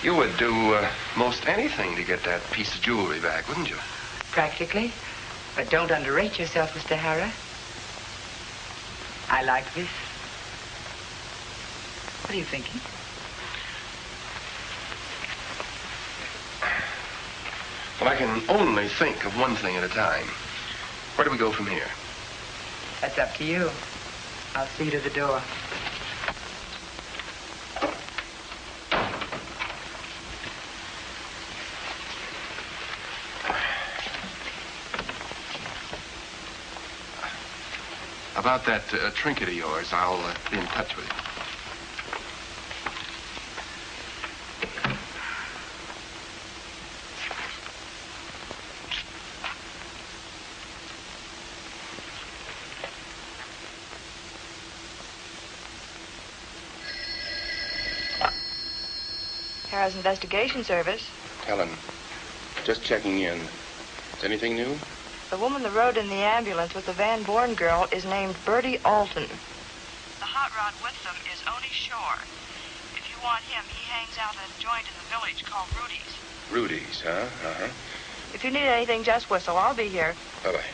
You would do most anything to get that piece of jewelry back, wouldn't you? Practically. But don't underrate yourself, Mr. Hara. I like this. What are you thinking? Well, I can only think of one thing at a time. Where do we go from here? That's up to you. I'll see you to the door. About that trinket of yours, I'll be in touch with you. Harrah's investigation service. Helen, just checking in. Is anything new? The woman that rode in the ambulance with the Van Born girl is named Bertie Alton. The hot rod with them is Oni Shore. If you want him, he hangs out at a joint in the village called Rudy's. Rudy's, huh? Uh-huh. If you need anything, just whistle. I'll be here. Bye-bye.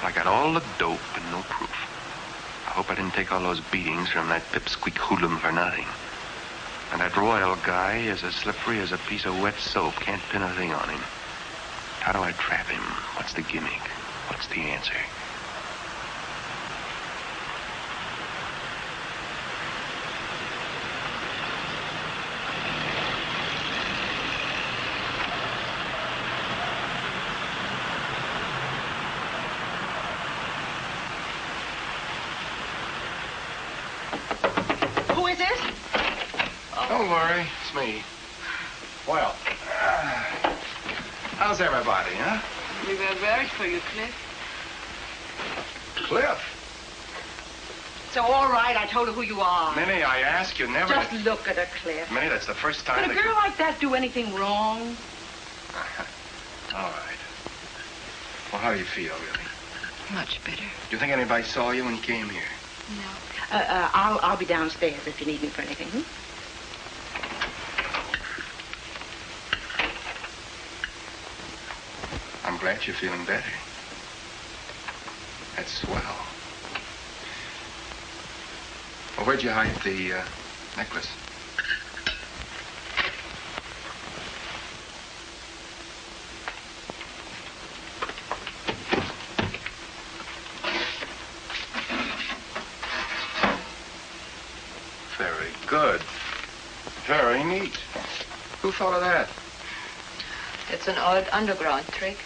I got all the dope and no proof. I hope I didn't take all those beatings from that pipsqueak hoodlum for nothing. And that Royal guy is as slippery as a piece of wet soap. Can't pin a thing on him. How do I trap him? What's the gimmick? What's the answer? Who is this? Don't worry, it's me. Well, how's everybody, huh? We were worried for you, Cliff. Cliff? So, all right, I told her who you are. Minnie, I ask you never Just to... look at her, Cliff. Minnie, that's the first time Could a girl like that do anything wrong? All right. Well, how do you feel, really? Much better. Do you think anybody saw you when you came here? No. I'll be downstairs if you need me for anything. I'm glad you're feeling better. That's swell. Well, where'd you hide the necklace? Very good. Very neat. Who thought of that? It's an old underground trick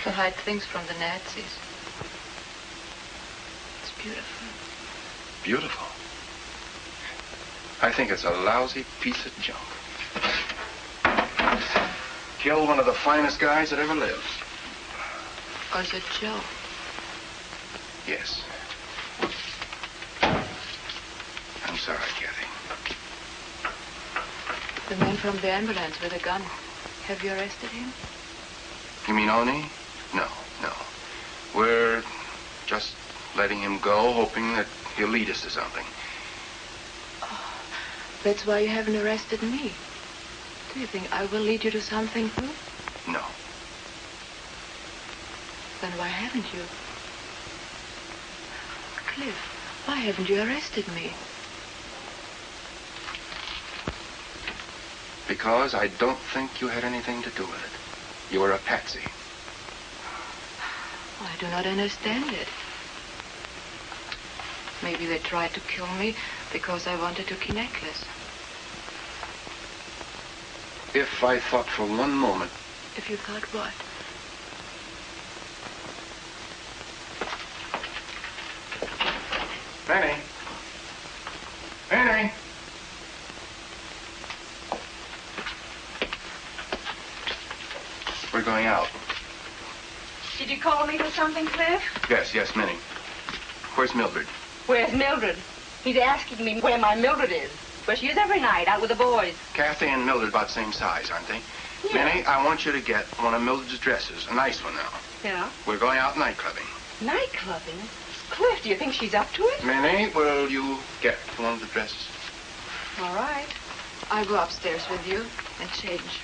to hide things from the Nazis. It's beautiful. Beautiful. I think it's a lousy piece of junk. Killed one of the finest guys that ever lived. Was it Joe? Yes. I'm sorry, Kathy. The man from the ambulance with a gun. Have you arrested him? You mean Oni? No. We're just letting him go, hoping that he'll lead us to something. Oh, that's why you haven't arrested me. Do you think I will lead you to something too? No. Then why haven't you? Cliff, why haven't you arrested me? Because I don't think you had anything to do with it. You were a patsy. I do not understand it. Maybe they tried to kill me because I wanted a key necklace. If I thought for one moment... If you thought what? Fanny. Fanny. We're going out. Did you call me for something, Cliff? Yes, Minnie. Where's Mildred? Where's Mildred? He's asking me where my Mildred is. Where she is every night, out with the boys. Kathy and Mildred about the same size, aren't they? Yeah. Minnie, I want you to get one of Mildred's dresses. A nice one now. Yeah? We're going out night clubbing. Night clubbing? Cliff, do you think she's up to it? Minnie, will you get one of the dresses? All right. I'll go upstairs with you and change.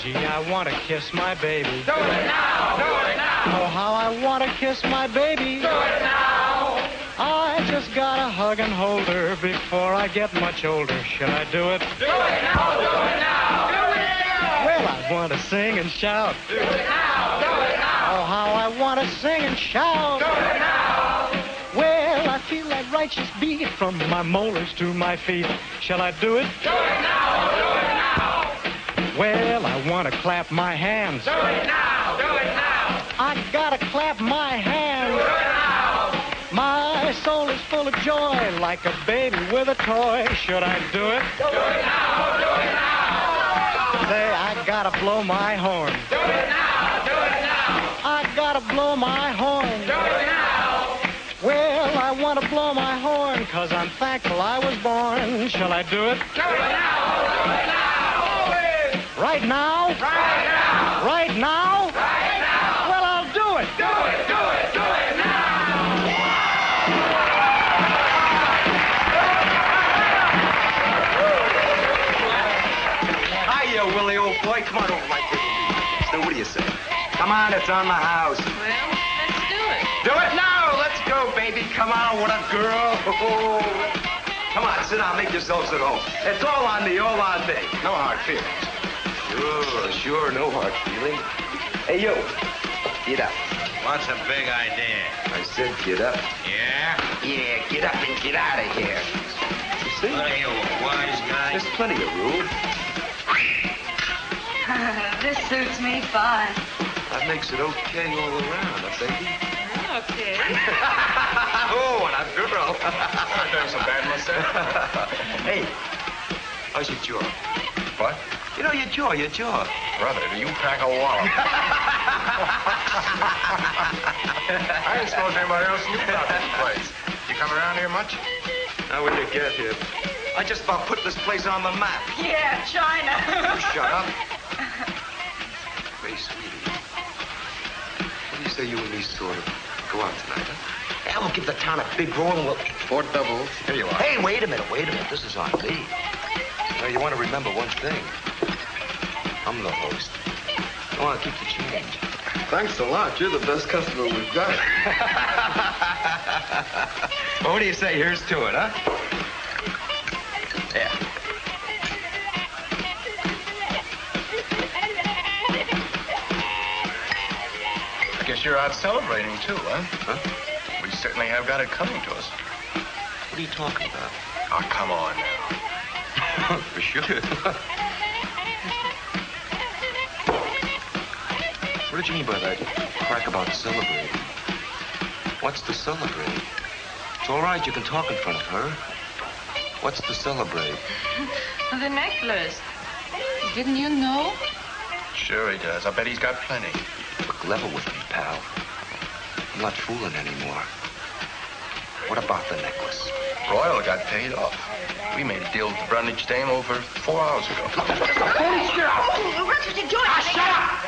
Gee, I want to kiss my baby. Do it now! Do it now! Oh, how I want to kiss my baby. Do it now! I just gotta hug and hold her before I get much older. Should I do it? Do it now! Do it now! Do it now! Well, I want to sing and shout. Do it now! Do it now! Oh, how I want to sing and shout. Do it now! Well, I feel that righteous beat from my molars to my feet. Shall I do it? Do it now! Do it now! Well, I want to clap my hands. Do it now! Do it now! I gotta clap my hands. Do it now! My soul is full of joy, like a baby with a toy. Should I do it? Do it now! Do it now! Say, I gotta blow my horn. Do it now! Do it now! I gotta blow my horn. Do it now! Well, I want to blow my horn, 'cause I'm thankful I was born. Shall I do it? Do it now! Do it now! Right now? Right now! Right now? Right now! Well, I'll do it. Do it! Do it! Do it now! Hiya, Willie, old boy. Come on over, my kid. So what do you say? Come on, it's on the house. Well, let's do it. Do it now! Let's go, baby. Come on, what a girl. Come on, sit down, make yourselves at home. It's all on me, all on me. No hard feelings. Sure, no hard feeling. Hey, you, get up. What's a big idea? I said get up. Yeah? Yeah, get up and get out of here. You see? What are you, a wise guy? There's plenty of room. This suits me fine. That makes it okay all around, huh, baby? Okay. Oh, and a girl. I'm doing so bad myself. Hey, how's your jaw? What? You know, your jaw. Brother, do you pack a wallop? I didn't suppose anybody else knew about this place. You come around here much? How would you get here? I just about put this place on the map. Yeah, China. Shut up. Hey, sweetie. What do you say you and me sort of go out tonight, huh? Yeah, we'll give the town a big roll and we'll... 4 doubles. Here you are. Hey, wait a minute. This is on me. Now, you want to remember one thing. I'm the host. I want to keep the change. Thanks a lot. You're the best customer we've got. Well, what do you say? Here's to it, huh? Yeah. I guess you're out celebrating, too, huh? We certainly have got it coming to us. What are you talking about? Oh, come on now. For sure. What did you mean by that crack about celebrating? What's to celebrate? It's all right, you can talk in front of her. What's to celebrate? The necklace. Didn't you know? Sure he does. I bet he's got plenty. Look clever with me, pal. I'm not fooling anymore. What about the necklace? Royal got paid off. We made a deal with the Brundage dame over 4 hours ago. Holy shit! What did you do? Shut up!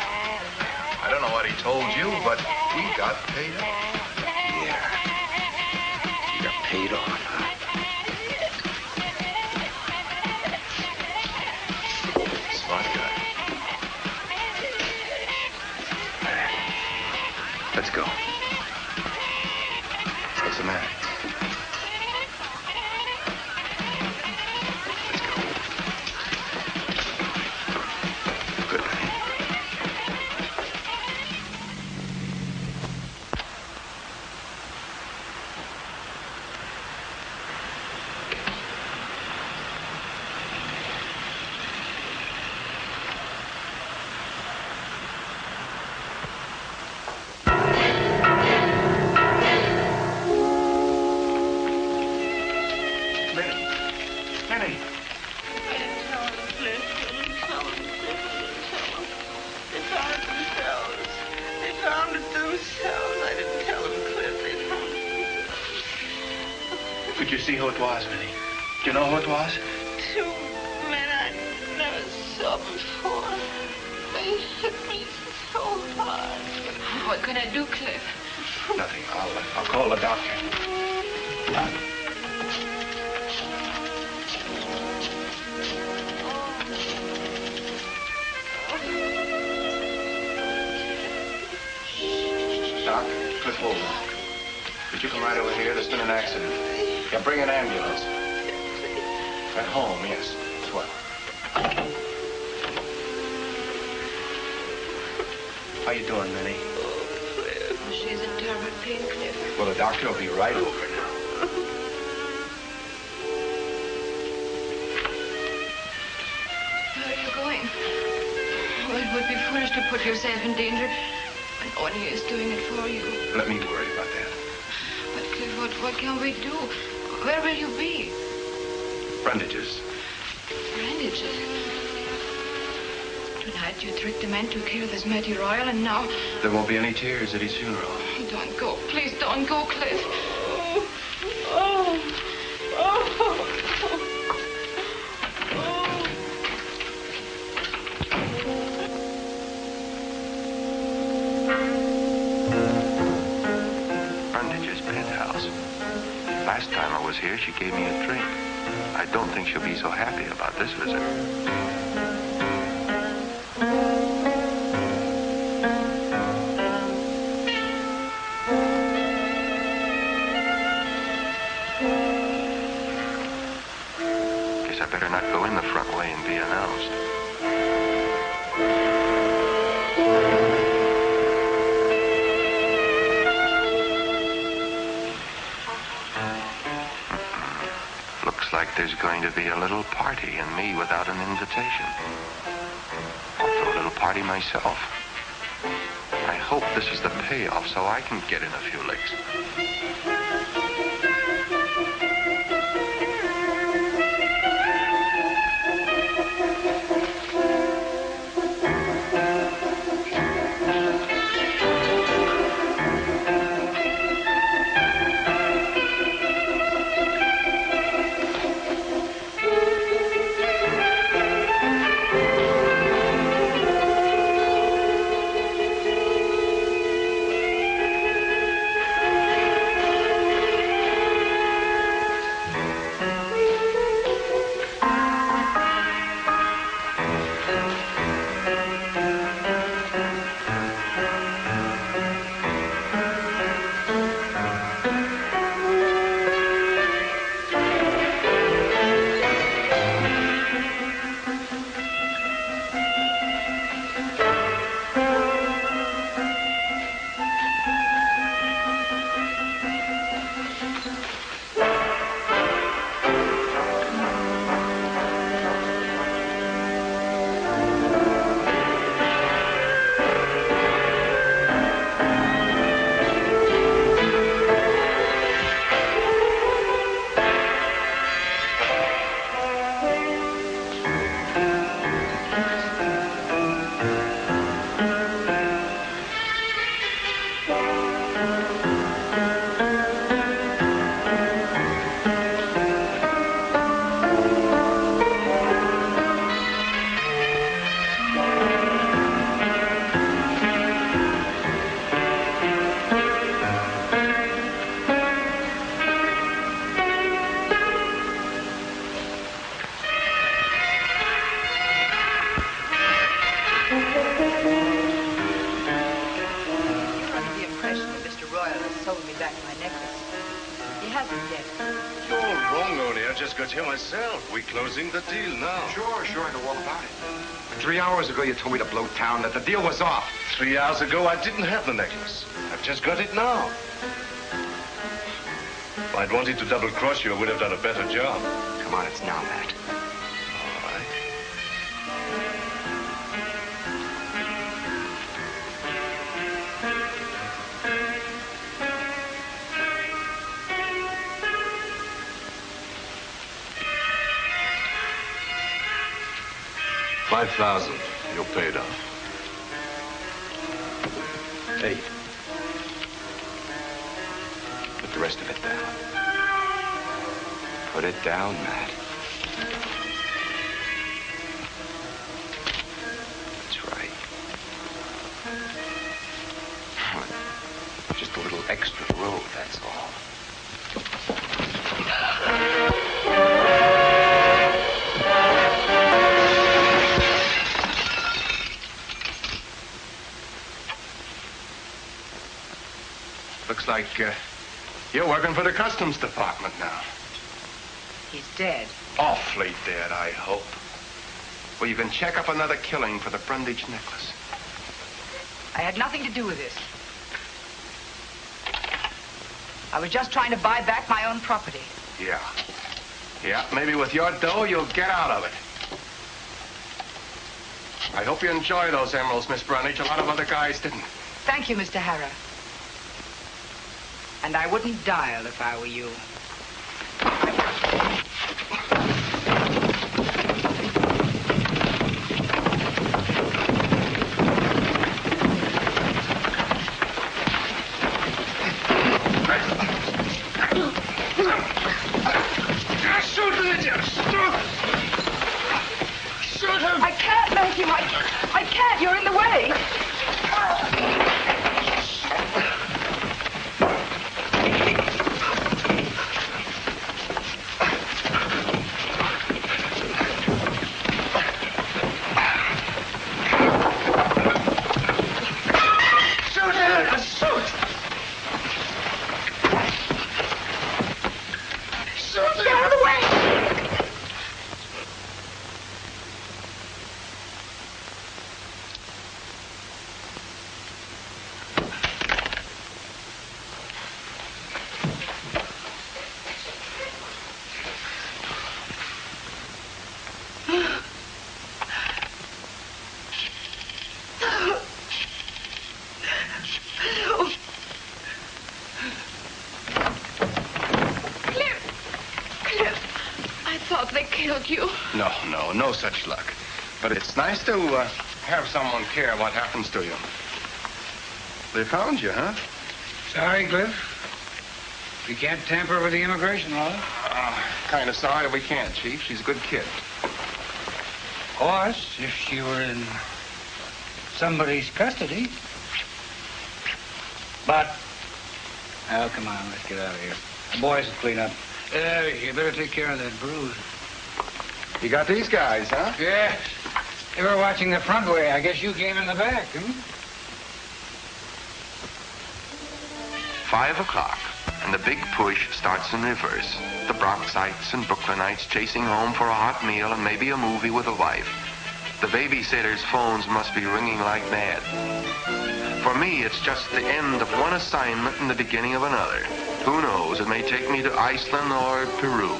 I don't know what he told you, but we got paid off. Yeah. You got paid off, huh? Smart guy. Let's go. What's the matter? Could you see who it was, Minnie? Do you know who it was? Two men I never saw before. They hit me so hard. What can I do, Cliff? Nothing. I'll call the doctor. Doc, Cliff Wolf. Could you come right over here? There's been an accident. Yeah, bring an ambulance. At home, yes. Swell. How you doing, Minnie? Oh, Cliff. She's in terrible pain, Cliff. Well, the doctor will be right over now. Where are you going? Oh, it would be foolish to put yourself in danger when no one here is doing it for you. Let me worry about that. But, Cliff, what can we do? Where will you be? Bandages. Bandages? Tonight you tricked the man to kill this mighty royal, and now... There won't be any tears at his funeral. Don't go. Please don't go, Cliff. Brandage's penthouse. Last time I was here, she gave me a drink. I don't think she'll be so happy about this visit. Guess I better not go in the front way and be announced. Looks like there's going to be a little party and me without an invitation. I'll throw a little party myself. I hope this is the payoff so I can get in a few licks. Here myself. We're closing the deal now. Sure, I know all about it. 3 hours ago, you told me to blow town, that the deal was off. 3 hours ago, I didn't have the necklace. I've just got it now. If I'd wanted to double-cross you, I would have done a better job. Come on, it's now, Matt. All right. $5,000. You're paid off. Hey. Put the rest of it down. Put it down, Matt. That's right. Just a little extra road, that's all. Looks like you're working for the Customs Department now. He's dead. Awfully dead, I hope. Well, you can check up another killing for the Brundage necklace. I had nothing to do with this. I was just trying to buy back my own property. Yeah. Yeah, maybe with your dough, you'll get out of it. I hope you enjoy those emeralds, Miss Brundage. A lot of other guys didn't. Thank you, Mr. Harrah. And I wouldn't dial if I were you. Shoot him! I can't make him. I can't. You're in the way. No such luck. But it's nice to have someone care what happens to you. They found you, huh? Sorry, Cliff. We can't tamper with the immigration law. Kind of sorry we can't, Chief. She's a good kid. Of course, if she were in somebody's custody. But, oh, come on, let's get out of here. The boys will clean up. You better take care of that bruise. You got these guys, huh? Yes. They were watching the front way. I guess you came in the back, hmm? 5 o'clock, and the big push starts in reverse. The Bronxites and Brooklynites chasing home for a hot meal and maybe a movie with a wife. The babysitter's phones must be ringing like mad. For me, it's just the end of one assignment and the beginning of another. Who knows? It may take me to Iceland or Peru.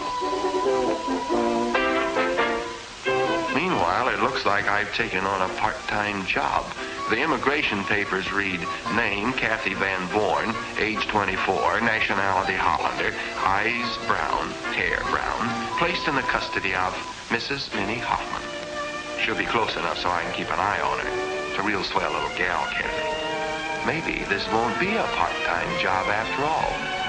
Meanwhile, it looks like I've taken on a part-time job. The immigration papers read, name, Kathy Van Born, age 24, nationality Hollander, eyes brown, hair brown, placed in the custody of Mrs. Minnie Hoffman. She'll be close enough so I can keep an eye on her. It's a real swell little gal, Kathy. Maybe this won't be a part-time job after all.